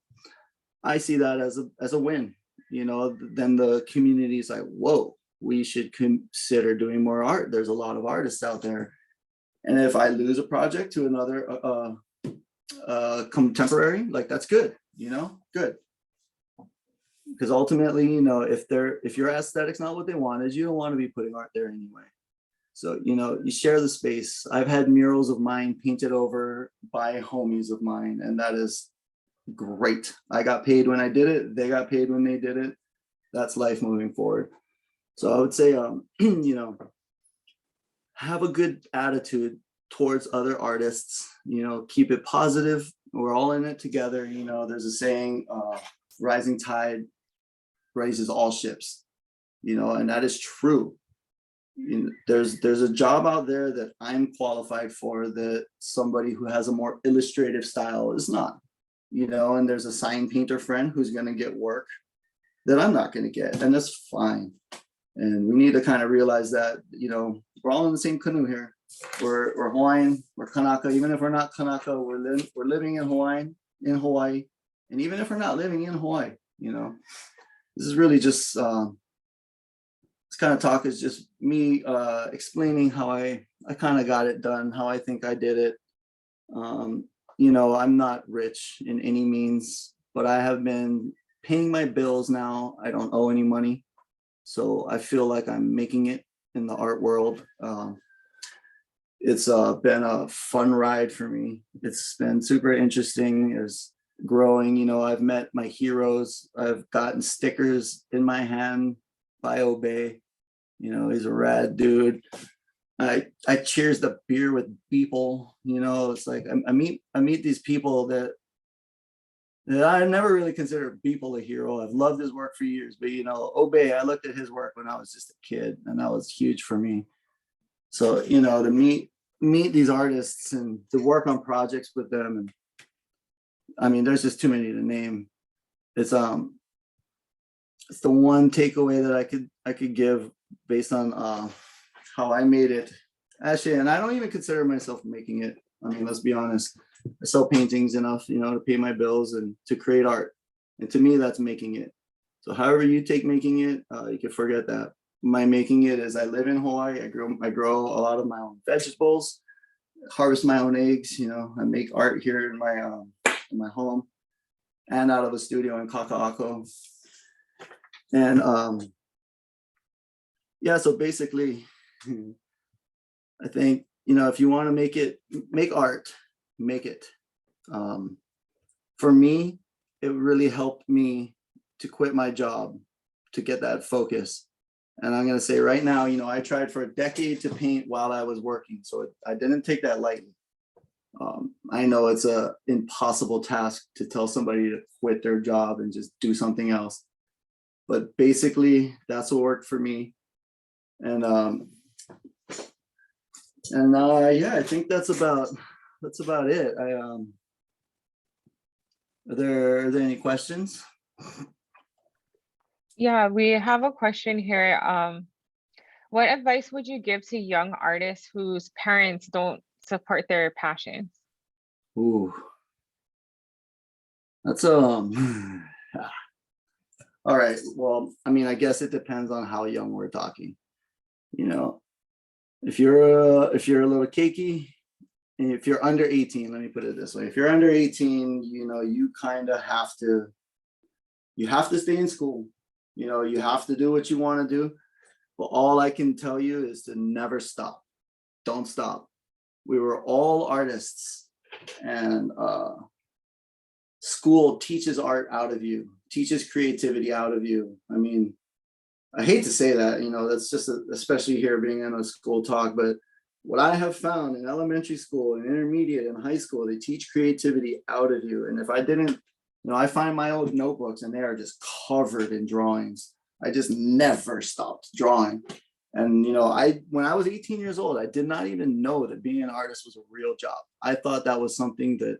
I see that as a win. Then the community is like, whoa, we should consider doing more art. There's a lot of artists out there. And if I lose a project to another contemporary, like that's good, good. Because ultimately, if your aesthetic's not what they wanted, you don't want to be putting art there anyway. So, you share the space. I've had murals of mine painted over by homies of mine, and that is great. I got paid when I did it. They got paid when they did it. That's life moving forward. So I would say, have a good attitude towards other artists, keep it positive. We're all in it together. There's a saying, rising tide raises all ships, and that is true. There's a job out there that I'm qualified for that somebody who has a more illustrative style is not, and there's a sign painter friend who's going to get work that I'm not going to get, and that's fine. And we need to kind of realize that, we're all in the same canoe here. We're Hawaiian, we're Kanaka. Even if we're not Kanaka, we're living in Hawaii. And even if we're not living in Hawaii, this is really just, this kind of talk is just me explaining how I kind of got it done, how I think I did it. I'm not rich in any means, but I have been paying my bills now. I don't owe any money. So I feel like I'm making it in the art world. It's been a fun ride for me. It's been super interesting. It's growing. I've met my heroes. I've gotten stickers in my hand by Obey. He's a rad dude. I cheers the beer with people. It's like I meet these people that I never really considered Beeple a hero. I've loved his work for years, but Obey, I looked at his work when I was just a kid, and that was huge for me. So, to meet these artists and to work on projects with them, and I mean, there's just too many to name. It's the one takeaway that I could give based on how I made it. Actually, and I don't even consider myself making it. I mean, let's be honest. I sell paintings enough, to pay my bills and to create art. And to me, that's making it. So however you take making it, you can forget that. My making it is I live in Hawaii. I grow a lot of my own vegetables, harvest my own eggs. I make art here in my home and out of a studio in Kaka'ako. And yeah, so basically, I think, if you want to make art, make it. For me, it really helped me to quit my job, to get that focus. And I'm going to say right now, I tried for a decade to paint while I was working. So I didn't take that lightly. I know it's an impossible task to tell somebody to quit their job and just do something else. But basically, that's what worked for me. And yeah, I think that's about it. Are there any questions? Yeah, we have a question here. What advice would you give to young artists whose parents don't support their passions? Ooh, that's all right. Well, I mean, I guess it depends on how young we're talking. If you're a little cakey, and if you're under 18, let me put it this way: if you're under 18, you kind of have to stay in school. You have to do what you want to do. But all I can tell you is to never stop. Don't stop. We were all artists, and school teaches art out of you, teaches creativity out of you. I mean, I hate to say that, that's just especially here being in a school talk, but what I have found in elementary school and intermediate and high school, they teach creativity out of you. And if I didn't You know, I find my old notebooks and they are just covered in drawings. I just never stopped drawing. And, you know, when I was 18 years old, I did not even know that being an artist was a real job. I thought that was something that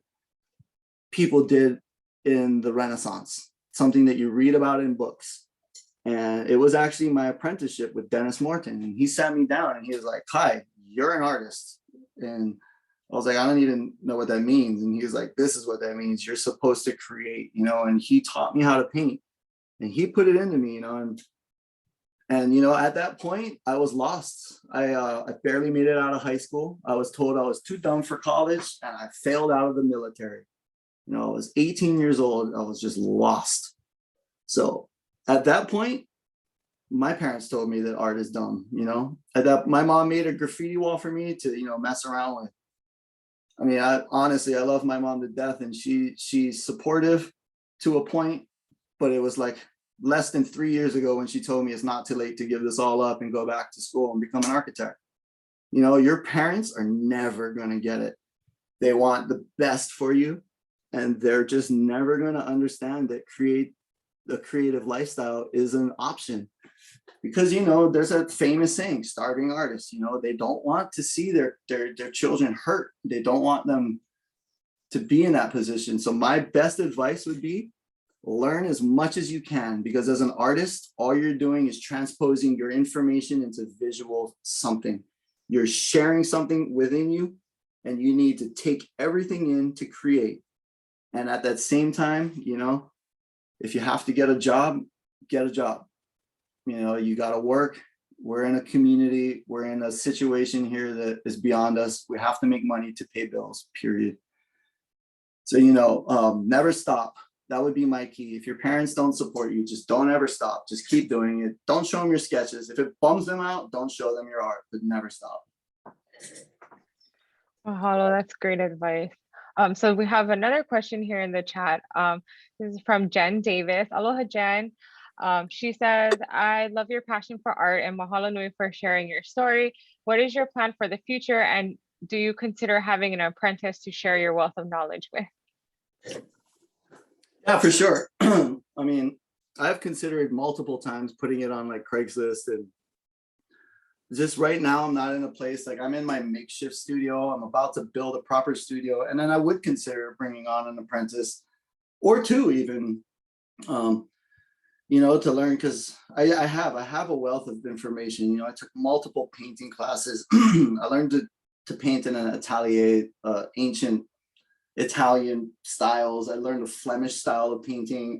people did in the Renaissance, something that you read about in books. And it was actually my apprenticeship with Dennis Morton. And he sat me down and he was like, Kai, you're an artist. And I was like, I don't even know what that means. And he was like, this is what that means. You're supposed to create, you know, and he taught me how to paint and he put it into me, you know, and you know, at that point, I was lost. I barely made it out of high school. I was told I was too dumb for college and I failed out of the military. You know, I was 18 years old. I was just lost. So at that point, my parents told me that art is dumb, you know. My mom made a graffiti wall for me to, you know, mess around with. I mean, honestly, I love my mom to death and she's supportive to a point, but it was like less than 3 years ago when she told me it's not too late to give this all up and go back to school and become an architect. You know, your parents are never going to get it. They want the best for you and they're just never going to understand that the creative lifestyle is an option. Because, you know, there's a famous saying, starving artists, you know, they don't want to see their children hurt. They don't want them to be in that position. So my best advice would be learn as much as you can, because as an artist, all you're doing is transposing your information into visual something. You're sharing something within you and you need to take everything in to create. And at that same time, you know, if you have to get a job, get a job. You know, you got to work. We're in a community. We're in a situation here that is beyond us. We have to make money to pay bills, period. So, you know, never stop. That would be my key. If your parents don't support you, just don't ever stop. Just keep doing it. Don't show them your sketches. If it bums them out, don't show them your art, but never stop. Mahalo, that's great advice. So we have another question here in the chat. This is from Jen Davis. Aloha, Jen. She says, I love your passion for art and mahalo nui for sharing your story. What is your plan for the future? And do you consider having an apprentice to share your wealth of knowledge with? Yeah, for sure. I mean, I've considered multiple times putting it on like Craigslist, and just right now I'm not in a place, like I'm in my makeshift studio. I'm about to build a proper studio. And then I would consider bringing on an apprentice or two even, you know, to learn, because I have a wealth of information. You know, I took multiple painting classes. I learned to paint in an atelier, ancient Italian styles. I learned a Flemish style of painting.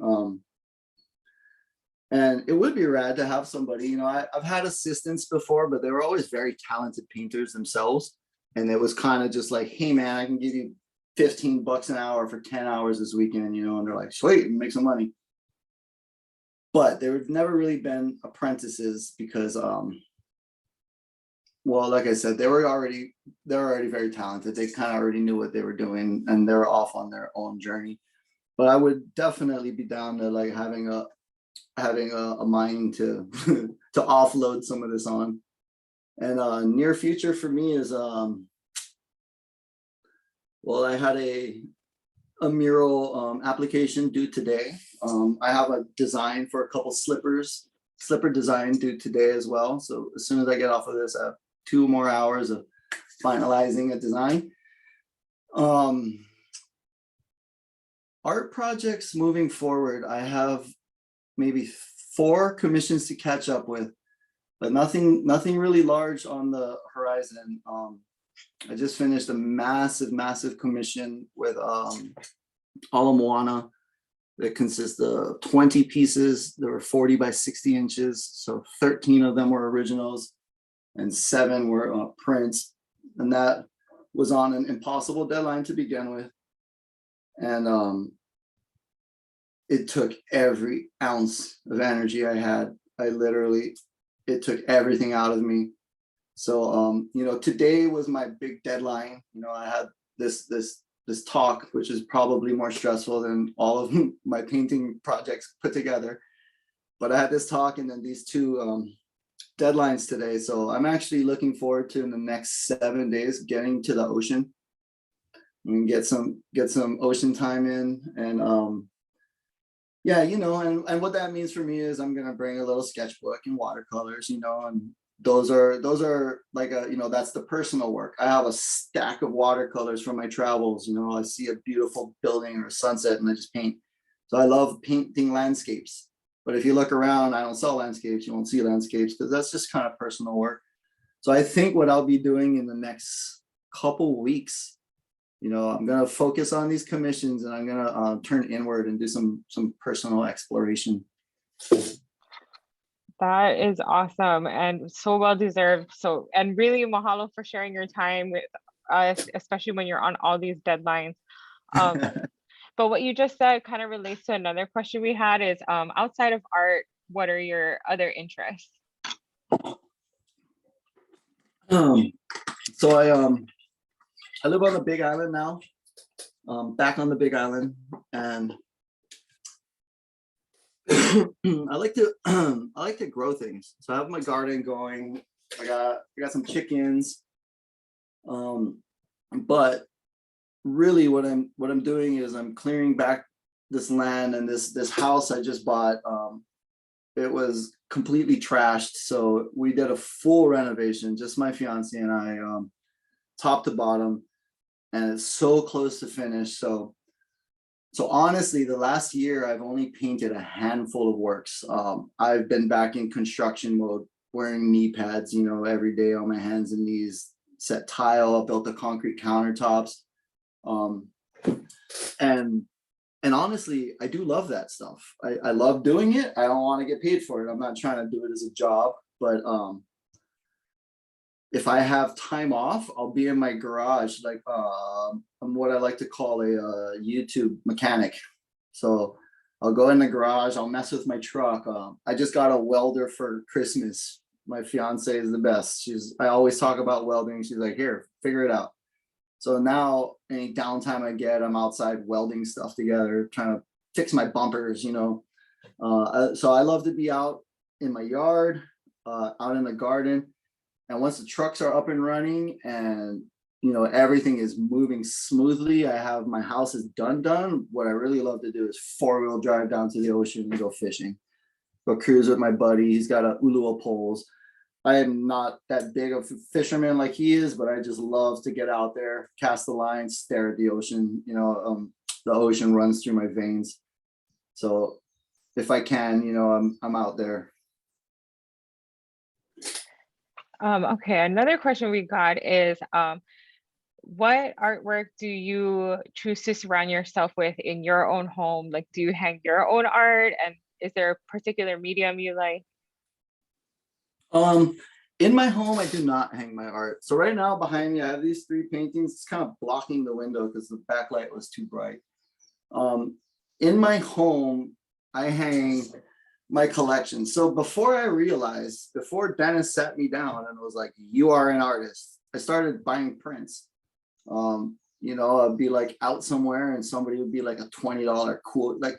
And it would be rad to have somebody, you know, I've had assistants before, but they were always very talented painters themselves. And it was kind of just like, hey man, I can give you $15 an hour for 10 hours this weekend, you know, and they're like, sweet, make some money. But there have never really been apprentices because, well, like I said, they're already very talented. They kind of already knew what they were doing and they're off on their own journey. But I would definitely be down to like having a mind to to offload some of this on. And near future for me is well, I had a mural application due today. I have a design for a couple slipper design due today as well. So as soon as I get off of this, I have 2 more hours of finalizing a design. Art projects moving forward, I have maybe 4 commissions to catch up with, but nothing really large on the horizon. I just finished a massive commission with Ala Moana that consists of 20 pieces. There were 40 by 60 inches, so 13 of them were originals and 7 were prints, and that was on an impossible deadline to begin with. And it took every ounce of energy I had. It took everything out of me. So, you know, today was my big deadline. You know, I had this talk, which is probably more stressful than all of my painting projects put together. But I had this talk and then these 2 deadlines today. So I'm actually looking forward to in the next 7 days getting to the ocean and get some ocean time in. And Yeah, and what that means for me is I'm gonna bring a little sketchbook and watercolors, and those are like that's the personal work. I have a stack of watercolors from my travels. I see a beautiful building or a sunset and I just paint. So I love painting landscapes. But if you look around, I don't sell landscapes. You won't see landscapes because that's just kind of personal work. So I think what I'll be doing in the next couple weeks, I'm gonna focus on these commissions and I'm gonna turn inward and do some personal exploration. That is awesome and so well deserved. So, and really mahalo for sharing your time with us, especially when you're on all these deadlines. But what you just said kind of relates to another question we had is outside of art, what are your other interests? So I live on the Big Island now, back on the Big Island, and I like to grow things. So I have my garden going. I got some chickens, but really what I'm doing is I'm clearing back this land, and this house I just bought. It was completely trashed, so we did a full renovation, just my fiance and I, top to bottom, and it's so close to finish. So honestly, the last year I've only painted a handful of works. I've been back in construction mode, wearing knee pads, every day on my hands and knees, set tile, built the concrete countertops. And honestly, I do love that stuff. I love doing it. I don't want to get paid for it. I'm not trying to do it as a job, but if I have time off, I'll be in my garage, like I'm what I like to call a YouTube mechanic. So I'll go in the garage, I'll mess with my truck. I just got a welder for Christmas. My fiance is the best. I always talk about welding. She's like, here, figure it out. So now any downtime I get, I'm outside welding stuff together, trying to fix my bumpers, so I love to be out in my yard, out in the garden. And once the trucks are up and running and, everything is moving smoothly, I have my house is done. What I really love to do is 4-wheel drive down to the ocean and go fishing, go cruise with my buddy. He's got a ʻŌlelo poles. I am not that big of a fisherman like he is, but I just love to get out there, cast the line, stare at the ocean. The ocean runs through my veins. So if I can, I'm out there. Okay, another question we got is what artwork do you choose to surround yourself with in your own home? Like, do you hang your own art, and is there a particular medium you like? In my home, I do not hang my art. So right now behind me, I have these 3 paintings. It's kind of blocking the window because the backlight was too bright. In my home, I hang my collection. So before Dennis sat me down and was like, you are an artist, I started buying prints. I'd be like out somewhere and somebody would be like a $20 cool, like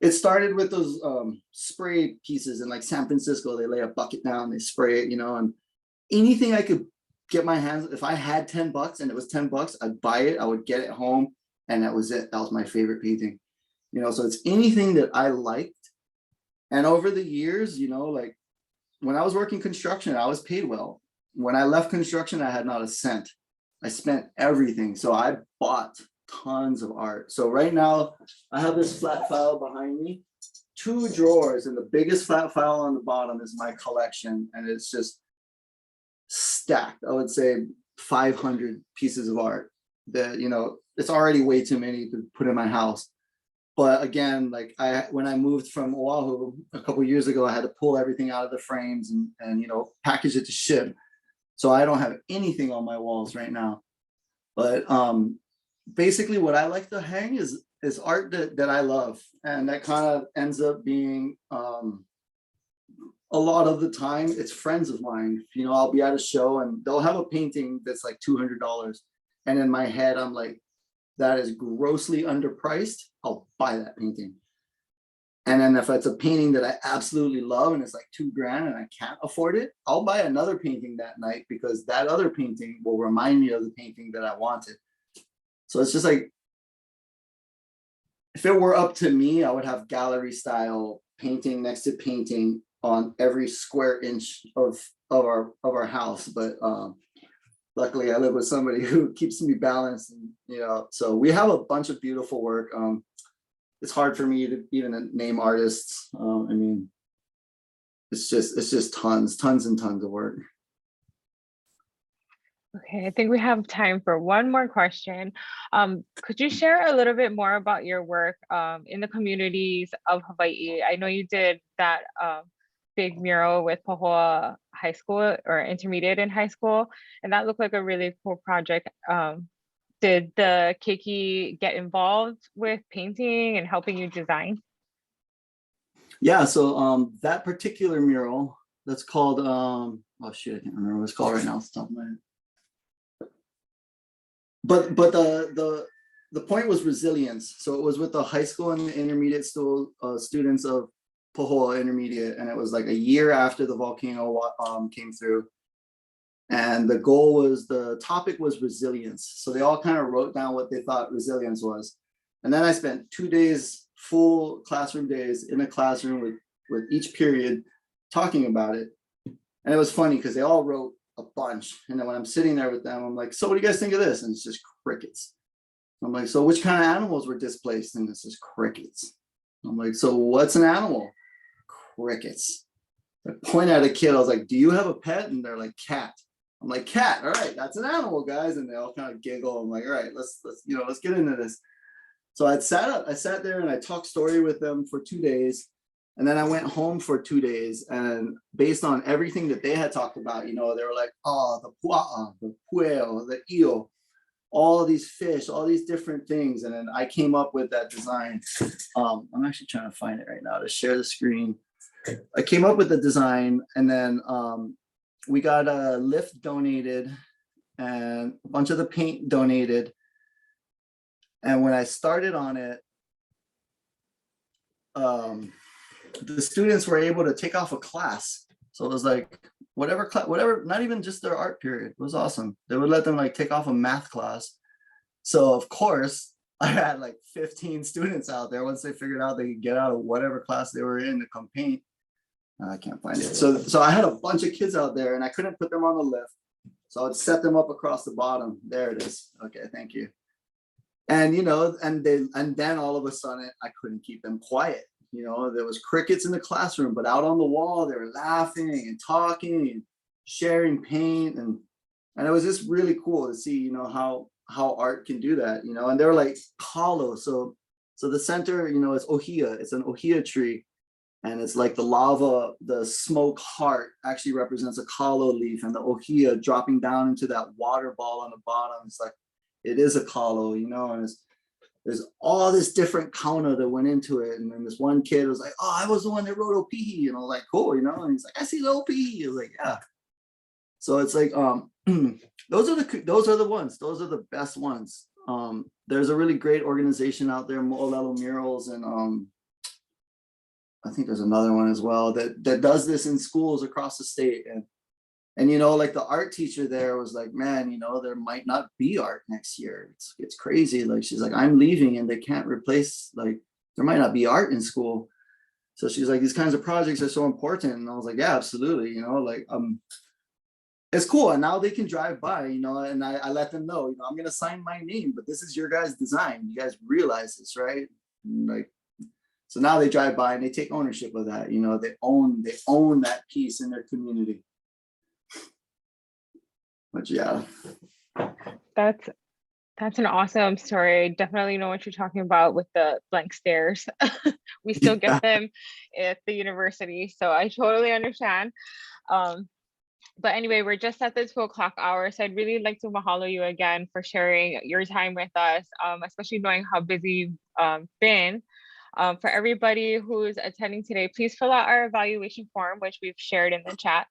it started with those spray pieces in like San Francisco. They lay a bucket down, they spray it, and anything I could get my hands. If I had $10 and it was $10, I'd buy it. I would get it home, and that was it. That was my favorite painting. So it's anything that I liked. And over the years, like when I was working construction, I was paid well. When I left construction, I had not a cent. I spent everything. So I bought tons of art. So right now I have this flat file behind me, 2 drawers, and the biggest flat file on the bottom is my collection, and it's just stacked. I would say 500 pieces of art that it's already way too many to put in my house. But again, like when I moved from Oahu a couple of years ago, I had to pull everything out of the frames and package it to ship. So I don't have anything on my walls right now. But basically what I like to hang is art that I love. And that kind of ends up being a lot of the time it's friends of mine. I'll be at a show and they'll have a painting that's like $200. And in my head, I'm like, that is grossly underpriced. I'll buy that painting. And then if it's a painting that I absolutely love and it's like $2,000 and I can't afford it, I'll buy another painting that night because that other painting will remind me of the painting that I wanted. So it's just like, if it were up to me, I would have gallery style painting next to painting on every square inch of our house. But luckily I live with somebody who keeps me balanced, and so we have a bunch of beautiful work. It's hard for me to even name artists. I mean, it's just tons and tons of work. Okay, I think we have time for one more question. Could you share a little bit more about your work in the communities of Hawaii? I know you did that big mural with Pahoa High School or intermediate in high school, and that looked like a really cool project. Did the keiki get involved with painting and helping you design? Yeah, so that particular mural that's called, oh shoot, I can't remember what it's called right now off the top of my head. But the point was resilience. So it was with the high school and the intermediate students of Pahoa Intermediate, and it was like a year after the volcano came through. And the goal was, the topic was resilience. So they all kind of wrote down what they thought resilience was. And then I spent 2 days, full classroom days in a classroom with each period talking about it. And it was funny because they all wrote a bunch. And then when I'm sitting there with them, I'm like, so what do you guys think of this? And it's just crickets. I'm like, so which kind of animals were displaced? And it's just crickets. I'm like, so what's an animal? Crickets. I point at a kid, I was like, do you have a pet? And they're like, cat. I'm like, cat, all right, that's an animal, guys. And they all kind of giggle. I'm like, all right, let's get into this. So I sat there and I talked story with them for 2 days. And then I went home for 2 days, and based on everything that they had talked about, they were like, oh, the pua'a, the pueo, the io, all these fish, all these different things. And then I came up with that design. I'm actually trying to find it right now to share the screen. I came up with the design, and then we got a lift donated and a bunch of the paint donated. And when I started on it, the students were able to take off a class. So it was like whatever, not even just their art period. It was awesome. They would let them like take off a math class. So of course I had like 15 students out there once they figured out they could get out of whatever class they were in to come paint. I can't find it. So I had a bunch of kids out there, and I couldn't put them on the lift. So I would set them up across the bottom. There it is. Okay, thank you. And and then all of a sudden I couldn't keep them quiet. There was crickets in the classroom, but out on the wall they were laughing and talking and sharing paint, and it was just really cool to see how art can do that. And they were like kalo. So the center is ohia. It's an ohia tree. And it's like the lava, the smoke heart actually represents a kalo leaf, and the ohia dropping down into that water ball on the bottom. It's like, it is a kalo, and there's all this different kauna that went into it. And then this one kid was like, oh, I was the one that wrote Opihi. And I was like, cool, and he's like, I see the Opihi. I was like, yeah. So it's like, those are the ones. Those are the best ones. There's a really great organization out there, ʻŌlelo Murals, and I think there's another one as well that does this in schools across the state. And like the art teacher there was like, man, there might not be art next year. It's crazy. Like, she's like, I'm leaving and they can't replace, like, there might not be art in school. So she's like, these kinds of projects are so important. And I was like, yeah, absolutely. Like, it's cool. And now they can drive by, and I let them know, I'm going to sign my name, but this is your guys' design. You guys realize this, right? And like, so now they drive by and they take ownership of that. They own that piece in their community. But yeah, That's an awesome story. I definitely know what you're talking about with the blank stares. We still get them at the university, so I totally understand. But anyway, we're just at the 2:00 hour, so I'd really like to mahalo you again for sharing your time with us, especially knowing how busy you've been. For everybody who's attending today, please fill out our evaluation form, which we've shared in the chat.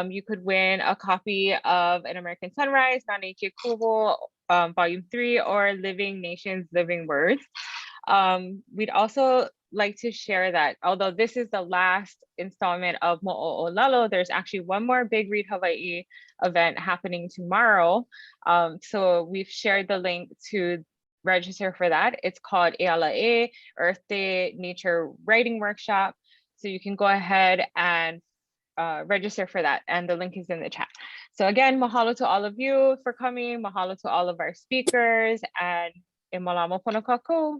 You could win a copy of An American Sunrise, Nāneke Kubo, Volume 3, or Living Nations, Living Words. We'd also like to share that although this is the last installment of Mo'o ʻŌlelo, there's actually one more Big Read Hawaii event happening tomorrow. So we've shared the link to register for that. It's called ELA, Earth Day Nature Writing Workshop. So you can go ahead and register for that, and the link is in the chat. So again, mahalo to all of you for coming. Mahalo to all of our speakers, and e malama pono kākou.